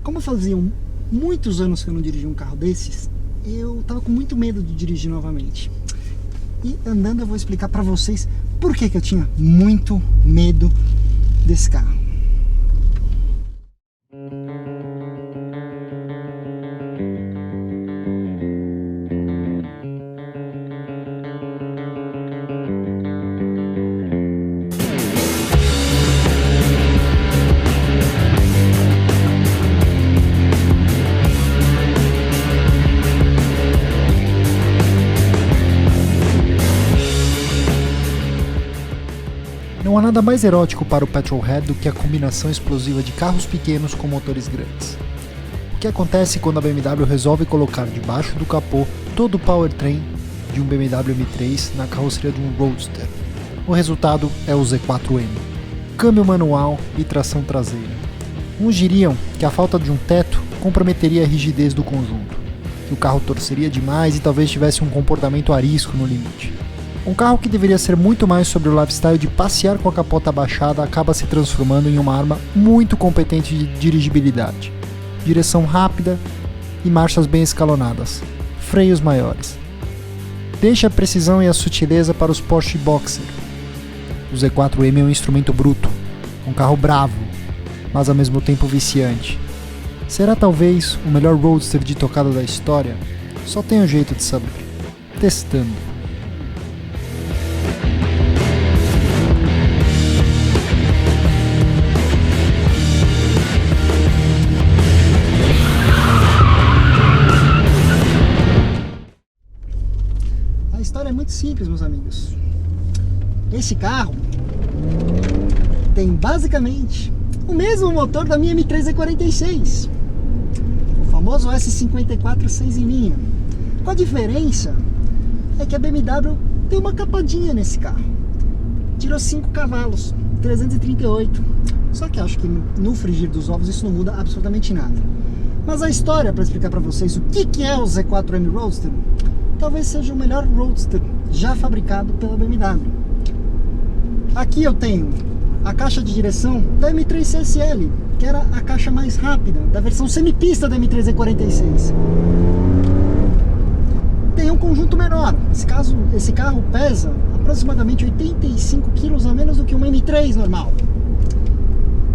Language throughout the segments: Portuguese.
Como faziam muitos anos que eu não dirigia um carro desses, eu tava com muito medo de dirigir novamente. E andando eu vou explicar pra vocês por que eu tinha muito medo desse carro. Não há nada mais erótico para o petrolhead do que a combinação explosiva de carros pequenos com motores grandes. O que acontece quando a BMW resolve colocar debaixo do capô todo o powertrain de um BMW M3 na carroceria de um Roadster? O resultado é o Z4M, câmbio manual e tração traseira. Uns diriam que a falta de um teto comprometeria a rigidez do conjunto, que o carro torceria demais e talvez tivesse um comportamento arisco no limite. Um carro que deveria ser muito mais sobre o lifestyle de passear com a capota abaixada acaba se transformando em uma arma muito competente de dirigibilidade. Direção rápida e marchas bem escalonadas, freios maiores. Deixa a precisão e a sutileza para os Porsche Boxer. O Z4M é um instrumento bruto, um carro bravo, mas ao mesmo tempo viciante. Será talvez o melhor roadster de tocada da história? Só tem um jeito de saber. Testando. A história é muito simples, meus amigos. Esse carro tem basicamente o mesmo motor da minha M3 E46, o famoso S54 6 em linha. Com a diferença é que a BMW tem uma capadinha nesse carro. Tirou 5 cavalos, 338. Só que acho que no frigir dos ovos isso não muda absolutamente nada. Mas a história, para explicar para vocês o que é o Z4M Roadster, talvez seja o melhor Roadster já fabricado pela BMW. Aqui eu tenho a caixa de direção da M3 CSL, que era a caixa mais rápida, da versão semipista da M3 E46. Tem um conjunto menor, esse carro pesa aproximadamente 85 kg a menos do que uma M3 normal.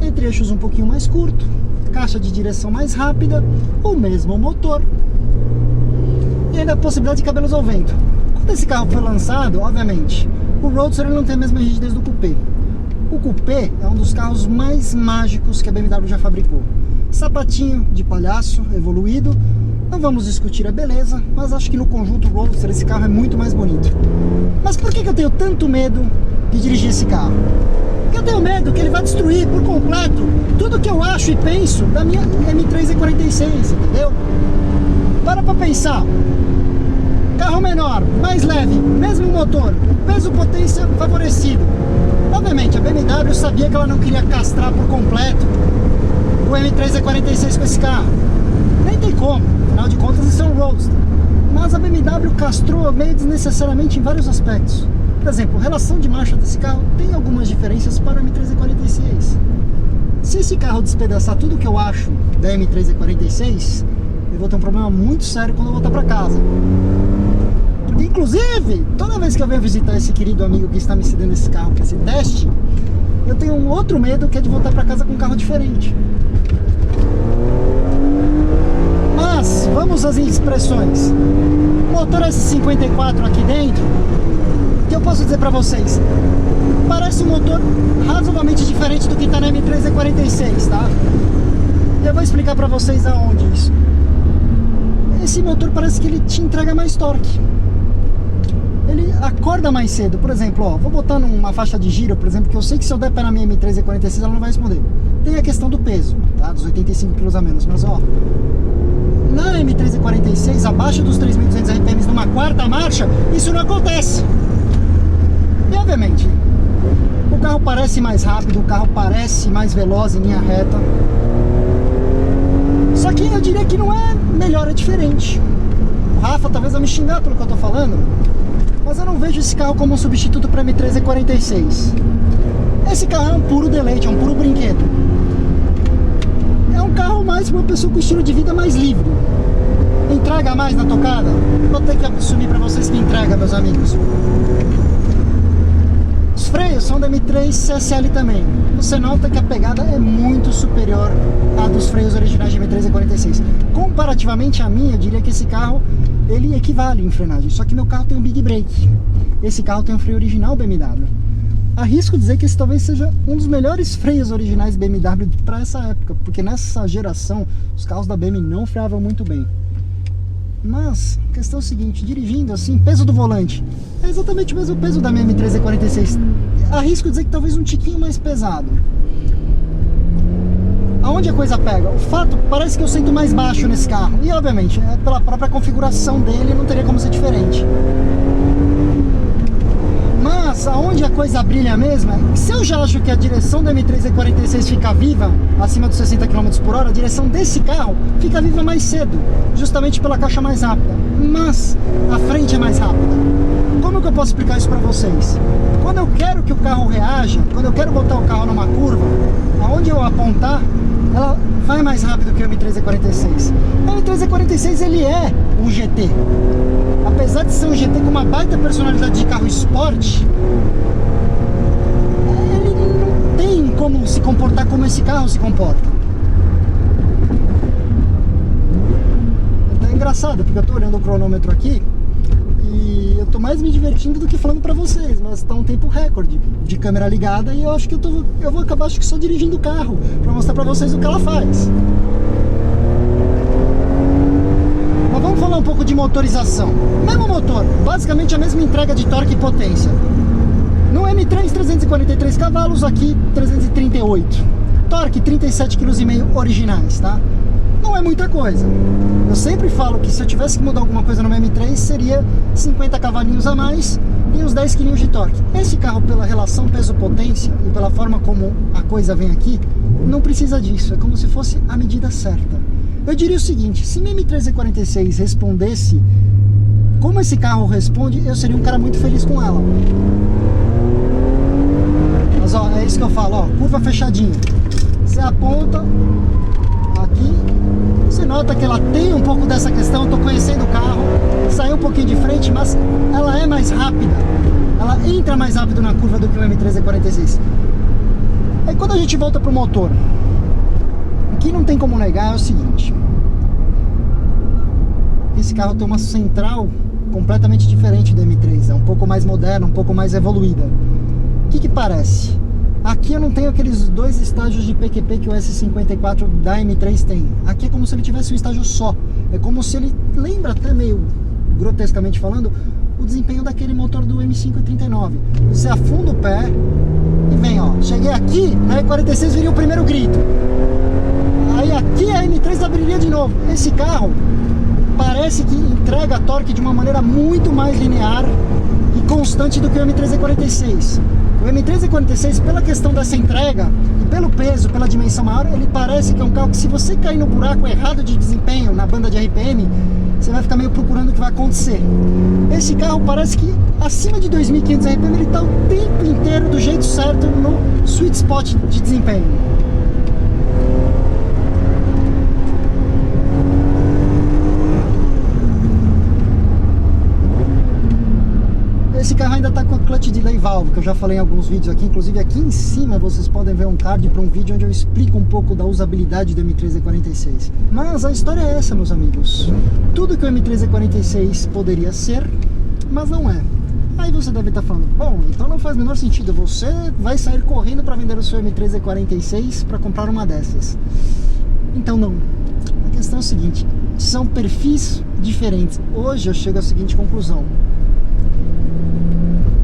Entre-eixos um pouquinho mais curto, caixa de direção mais rápida, o mesmo motor e ainda a possibilidade de cabelos ao vento. Quando esse carro foi lançado, obviamente, o Roadster não tem a mesma rigidez do Coupé. O Coupé é um dos carros mais mágicos que a BMW já fabricou. Sapatinho de palhaço evoluído, não vamos discutir a beleza, mas acho que no conjunto Roadster esse carro é muito mais bonito. Mas por que eu tenho tanto medo de dirigir esse carro? Porque eu tenho medo que ele vai destruir por completo tudo que eu acho e penso da minha M3 E46, entendeu? Para pensar. Carro menor, mais leve, mesmo motor, peso-potência favorecido. Obviamente a BMW sabia que ela não queria castrar por completo o M3 E46 com esse carro. Nem tem como, afinal de contas isso é um Roadster. Mas a BMW castrou meio desnecessariamente em vários aspectos. Por exemplo, a relação de marcha desse carro tem algumas diferenças para o M3 E46. Se esse carro despedaçar tudo que eu acho da M3 E46, eu vou ter um problema muito sério quando eu voltar para casa. Porque, inclusive, toda vez que eu venho visitar esse querido amigo que está me cedendo esse carro para esse teste, eu tenho um outro medo, que é de voltar para casa com um carro diferente. Mas, vamos às expressões. O motor S54 aqui dentro, o que eu posso dizer para vocês? Parece um motor razoavelmente diferente do que está na M3 E46, tá? E eu vou explicar para vocês aonde isso. Esse motor parece que ele te entrega mais torque. Ele acorda mais cedo. Por exemplo, ó, vou botar numa faixa de giro, por exemplo, que eu sei que se eu der pé na minha M3 E46 ela não vai responder. Tem a questão do peso, tá? Dos 85 kg a menos, mas ó, na M3 E46, abaixo dos 3.200 RPM numa quarta marcha, isso não acontece. E obviamente, o carro parece mais rápido, o carro parece mais veloz em linha reta. Só que eu diria que não é melhor, é diferente. O Rafa talvez vai me xingar pelo que eu tô falando, mas eu não vejo esse carro como um substituto para M3 E46. Esse carro é um puro deleite, é um puro brinquedo. É um carro mais para uma pessoa com estilo de vida mais livre. Entrega mais na tocada? Vou ter que assumir para vocês que entrega, meus amigos. Os freios são da M3 CSL também. Você nota que a pegada é muito superior à dos freios originais de M3 E46. Comparativamente a mim, eu diria que esse carro ele equivale em frenagem. Só que meu carro tem um Big Brake. Esse carro tem um freio original BMW. Arrisco dizer que esse talvez seja um dos melhores freios originais BMW para essa época, porque nessa geração os carros da BMW não freavam muito bem. Mas a questão é o seguinte, dirigindo assim, peso do volante é exatamente o mesmo peso da minha M3 E46. Arrisco dizer que talvez um tiquinho mais pesado. Aonde a coisa pega? O fato, parece que eu sinto mais baixo nesse carro. E obviamente, pela própria configuração dele, não teria como ser diferente. Mas aonde a coisa brilha mesmo é que se eu já acho que a direção da M3 E46 fica viva acima dos 60 km por hora, a direção desse carro fica viva mais cedo, justamente pela caixa mais rápida. Mas a frente é mais rápida. Como que eu posso explicar isso para vocês? Quando eu quero que o carro reaja, quando eu quero botar o carro numa curva, aonde eu apontar, ela vai mais rápido que o M3 E46. O M3 E46 ele é um GT. Apesar de ser um GT com uma baita personalidade de carro esporte, ele não tem como se comportar como esse carro se comporta. É engraçado, porque eu tô olhando o cronômetro aqui e eu tô mais me divertindo do que falando pra vocês, mas tá um tempo recorde de câmera ligada e eu acho que eu vou acabar acho que só dirigindo o carro pra mostrar pra vocês o que ela faz. Mas vamos falar um pouco de motorização. Mesmo motor, basicamente a mesma entrega de torque e potência. No M3, 343 cavalos, aqui 338. Torque, 37,5 kg originais, tá? Não é muita coisa. Eu sempre falo que se eu tivesse que mudar alguma coisa no M3, seria 50 cavalinhos a mais e uns 10 kg de torque. Esse carro, pela relação peso-potência e pela forma como a coisa vem aqui, não precisa disso. É como se fosse a medida certa. Eu diria o seguinte, se minha M3 E46 respondesse como esse carro responde, eu seria um cara muito feliz com ela. Mas ó, é isso que eu falo, ó, curva fechadinha. Você aponta aqui, você nota que ela tem um pouco dessa questão, eu tô conhecendo o carro, saiu um pouquinho de frente, mas ela é mais rápida. Ela entra mais rápido na curva do que o M3 E46. Aí quando a gente volta pro motor, o que não tem como negar é o seguinte: esse carro tem uma central completamente diferente do M3, é um pouco mais moderna, um pouco mais evoluída. O que parece? Aqui eu não tenho aqueles dois estágios de PQP que o S54 da M3 tem. Aqui é como se ele tivesse um estágio só. É como se ele, lembra até meio grotescamente falando, o desempenho daquele motor do M5 E39. Você afunda o pé e vem, ó. Cheguei aqui, na E46 viria o primeiro grito. Aí aqui a M3 abriria de novo. Esse carro parece que entrega torque de uma maneira muito mais linear e constante do que o M3 E46. O M3 E46, pela questão dessa entrega e pelo peso, pela dimensão maior, ele parece que é um carro que, se você cair no buraco errado de desempenho na banda de RPM, você vai ficar meio procurando o que vai acontecer. Esse carro parece que acima de 2.500 RPM ele está o tempo inteiro do jeito certo no sweet spot de desempenho. Esse carro ainda está com a clutch delay valve, que eu já falei em alguns vídeos aqui. Inclusive aqui em cima vocês podem ver um card para um vídeo onde eu explico um pouco da usabilidade do M3 E46. Mas a história é essa, meus amigos. Tudo que o M3 E46 poderia ser, mas não é. Aí você deve estar falando, bom, então não faz o menor sentido, você vai sair correndo para vender o seu M3 E46 para comprar uma dessas. Então não. A questão é o seguinte, são perfis diferentes. Hoje eu chego à seguinte conclusão: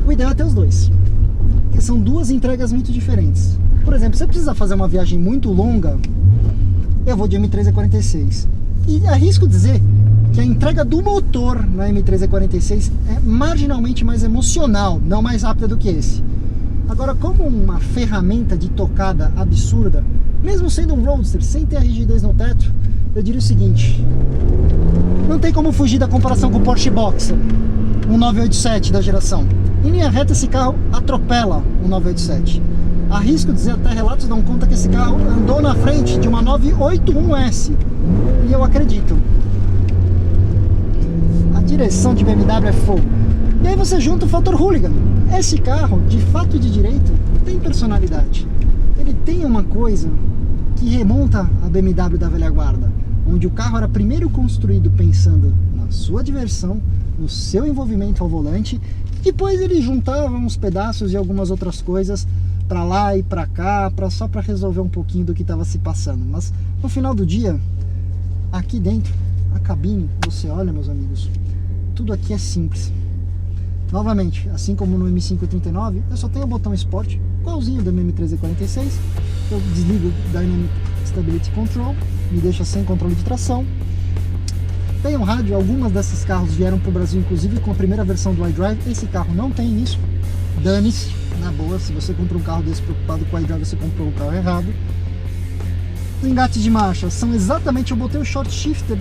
o ideal é ter os dois, porque são duas entregas muito diferentes. Por exemplo, se eu precisar fazer uma viagem muito longa, eu vou de M3 E46. E arrisco dizer que a entrega do motor na M3 E46 é marginalmente mais emocional, não mais rápida do que esse. Agora, como uma ferramenta de tocada absurda, mesmo sendo um Roadster, sem ter a rigidez no teto, eu diria o seguinte: não tem como fugir da comparação com o Porsche Boxer, um 987 da geração. Em linha reta, esse carro atropela um 987. Arrisco dizer, até relatos dão conta que esse carro andou na frente de uma 981S. E eu acredito. A direção de BMW é fogo. E aí você junta o fator hooligan. Esse carro, de fato e de direito, tem personalidade. Ele tem uma coisa que remonta a BMW da velha guarda, onde o carro era primeiro construído pensando na sua diversão, no seu envolvimento ao volante, e depois ele juntava uns pedaços e algumas outras coisas para lá e para cá, só para resolver um pouquinho do que estava se passando. Mas no final do dia, aqui dentro, a cabine, você olha, meus amigos, tudo aqui é simples. Novamente, assim como no M539, eu só tenho o botão Sport, igualzinho do M3E46. Eu desligo o Dynamic Stability Control, me deixa sem controle de tração. Tem um rádio, algumas desses carros vieram para o Brasil, inclusive com a primeira versão do iDrive. Esse carro não tem isso, dane-se, na boa. Se você compra um carro desse preocupado com o iDrive, você comprou um carro errado. Os engates de marcha são exatamente, eu botei o Short Shifter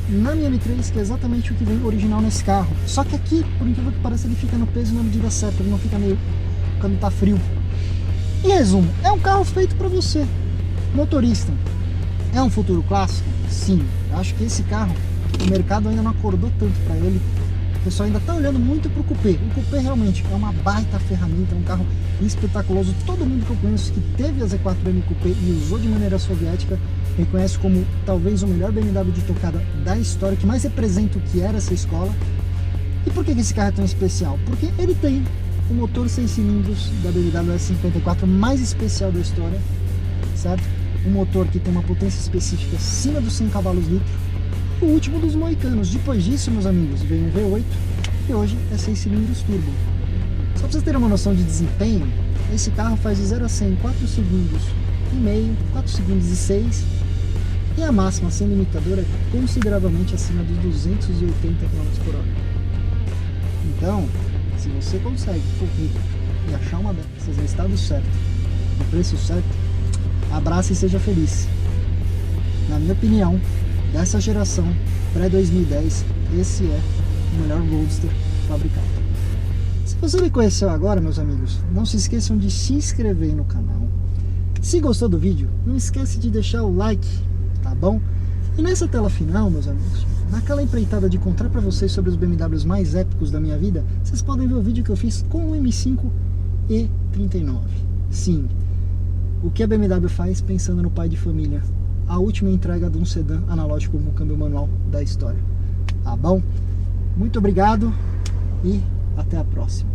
na minha M3, que é exatamente o que vem original nesse carro. Só que aqui, por incrível que pareça, ele fica no peso e na medida certa, ele não fica meio quando tá frio. Em resumo, é um carro feito para você, motorista. É um futuro clássico? Sim. Eu acho que esse carro, o mercado ainda não acordou tanto para ele. O pessoal ainda está olhando muito para o Coupé. O Coupé realmente é uma baita ferramenta, é um carro espetaculoso. Todo mundo que eu conheço que teve a Z4M Coupé e usou de maneira soviética reconhece como talvez o melhor BMW de tocada da história, que mais representa o que era essa escola. E por que esse carro é tão especial? Porque ele tem o motor 6 cilindros da BMW S54 mais especial da história, certo? Um motor que tem uma potência específica acima dos 100 cavalos litro, o último dos moicanos. Depois disso, meus amigos, veio um V8 e hoje é 6 cilindros turbo. Só para vocês terem uma noção de desempenho, esse carro faz de 0 a 100 em 4 segundos e meio, 4 segundos e 6, e a máxima sem limitador é consideravelmente acima dos 280 km por hora. Então, se você consegue correr e achar uma dessas no estado certo, no preço certo, abraça e seja feliz. Na minha opinião, dessa geração pré-2010, esse é o melhor Roadster fabricado. Se você me conheceu agora, meus amigos, não se esqueçam de se inscrever no canal. Se gostou do vídeo, não esquece de deixar o like, tá bom? E nessa tela final, meus amigos, naquela empreitada de contar para vocês sobre os BMWs mais épicos da minha vida, vocês podem ver o vídeo que eu fiz com o M5 E39. Sim, o que a BMW faz pensando no pai de família. A última entrega de um sedã analógico com câmbio manual da história. Tá bom? Muito obrigado e até a próxima.